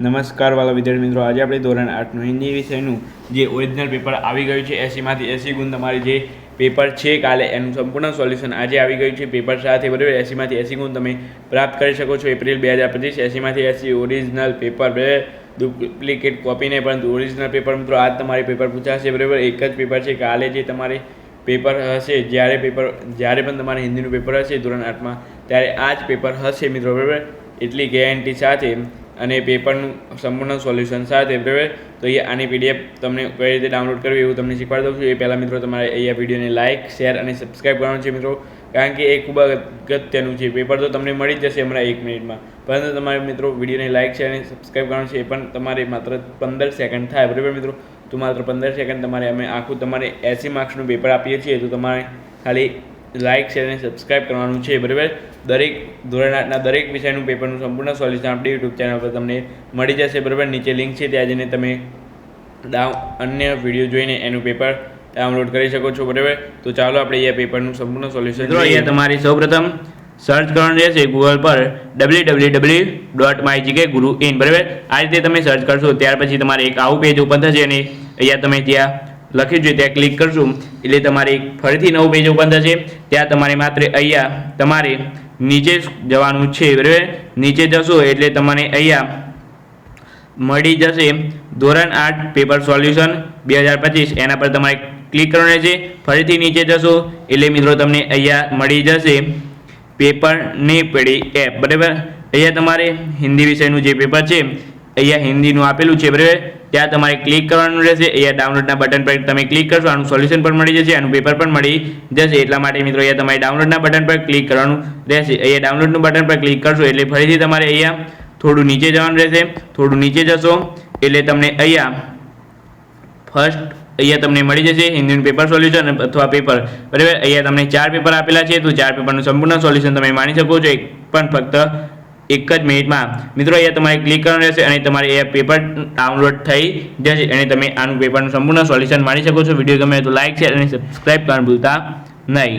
નમસ્કાર વાલા વિદ્યાર્થી મિત્રો, આજે આપણે ધોરણ 8નું હિન્દી વિષયનું જે ઓરિજિનલ પેપર આવી ગયું છે 80માંથી 80 ગુણ તમારી જે પેપર છે કાલે એનું સંપૂર્ણ સોલ્યુશન આજે આવી ગયું છે પેપર સાથે, બરાબર. 80માંથી 80 ગુણ તમે પ્રાપ્ત કરી શકો છો એપ્રિલ 2025. 80માંથી 80 ઓરિજિનલ પેપર, બરાબર. ડુપ્લિકેટ કોપી નહીં પરંતુ ઓરિજિનલ પેપર. મિત્રો આજ તમારી પેપર પૂછાશે, બરાબર. એક જ પેપર છે. કાલે જે તમારી પેપર હશે, જ્યારે પણ તમારે હિન્દીનું પેપર હશે ધોરણ 8માં ત્યારે આ જ પેપર હશે મિત્રો, બરાબર. એટલી ગેરંટી સાથે અને પેપરનું સંપૂર્ણ સોલ્યુશન સાથે, બરાબર. તો અહીંયા આની PDF તમને કઈ રીતે ડાઉનલોડ કરવી એવું તમને શીખવાડી દઉં છું. એ પહેલાં મિત્રો તમારે અહીંયા વિડીયોને લાઇક, શેર અને સબસ્ક્રાઈબ કરવાનું છે મિત્રો, કારણ કે એ ખૂબ અગત્યનું છે. પેપર તો તમને મળી જ જશે હમણાં 1 મિનિટમાં, પરંતુ તમારે મિત્રો વિડીયોને લાઇક, શેર અને સબસ્ક્રાઈબ કરવાનું છે. એ પણ તમારે માત્ર 15 સેકન્ડ થાય, બરાબર મિત્રો. તો માત્ર 15 સેકન્ડ તમારે અમે આખું તમારે 80 માર્ક્સનું પેપર આપીએ છીએ, તો તમારે ખાલી લાઇક, શેર અને સબસ્ક્રાઈબ કરવાનું છે, બરાબર. દરેક ધોરણ 8ના દરેક વિષયનું પેપરનું સંપૂર્ણ સોલ્યુશન આપણી યુટ્યુબ ચેનલ પર તમને મળી જશે, બરાબર. નીચે લિંક છે, ત્યાં જઈને તમે અન્ય વિડીયો જોઈને એનું પેપર ડાઉનલોડ કરી શકો છો, બરાબર. તો ચાલો આપણે અહીંયા પેપરનું સંપૂર્ણ સોલ્યુશન જોઈએ. અહીંયા તમારી સૌપ્રથમ સર્ચ કરવાનું રહેશે ગૂગલ પર www.mygkguru.in, બરાબર. આ રીતે તમે સર્ચ કરશો ત્યાર પછી તમારે એક આવું પેજ ઓપન થશે અને અહીંયા તમે ત્યાં લખ્યું છે ત્યાં ક્લિક કરશું એટલે તમારે ફરીથી નવું પેજ ઓપન થશે. ત્યાં તમારે માત્ર અહીંયા તમારે નીચે જવાનું છે, બરાબર. નીચે જશો એટલે તમારે અહીંયા મળી જશે ધોરણ 8 પેપર સોલ્યુશન 2025. એના પર તમારે ક્લિક કરવાનું રહેશે. ફરીથી નીચે જશો એટલે મિત્રો તમને અહીંયા મળી જશે પેપરની PDF, બરાબર. અહીંયા તમારે હિન્દી વિષયનું જે પેપર છે અહીંયા હિન્દીનું આપેલું છે, બરાબર. ત્યાં તમારે ક્લિક કરવાનું રહેશે. અહીંયા ડાઉનલોડના બટન પર તમે ક્લિક કરશો, આનું સોલ્યુશન પણ મળી જશે, આનું પેપર પણ મળી જશે. એટલા માટે મિત્રો અહીંયા તમારે ડાઉનલોડના બટન પર ક્લિક કરવાનું રહેશે. અહીંયા ડાઉનલોડનું બટન પર ક્લિક કરશો એટલે ફરીથી તમારે અહીંયા થોડું નીચે જવાનું રહેશે. થોડું નીચે જશો એટલે તમને અહીંયા અહીંયા તમને મળી જશે હિન્દીનું પેપર સોલ્યુશન અથવા પેપર, બરાબર. અહીંયા તમને 4 પેપર આપેલા છે, તો 4 પેપરનું સંપૂર્ણ સોલ્યુશન તમે માણી શકો છો પણ ફક્ત 1 જ મિનિટમાં. મિત્રો અહીંયા તમારે ક્લિક કરવાનું રહેશે અને તમારે અહીંયા પેપર ડાઉનલોડ થઈ જશે અને તમે આનું પેપરનું સંપૂર્ણ સોલ્યુશન માણી શકો છો. વિડીયો ગમે તો લાઇક, શેર અને સબસ્ક્રાઈબ કરવાનું ભૂલતા નહીં.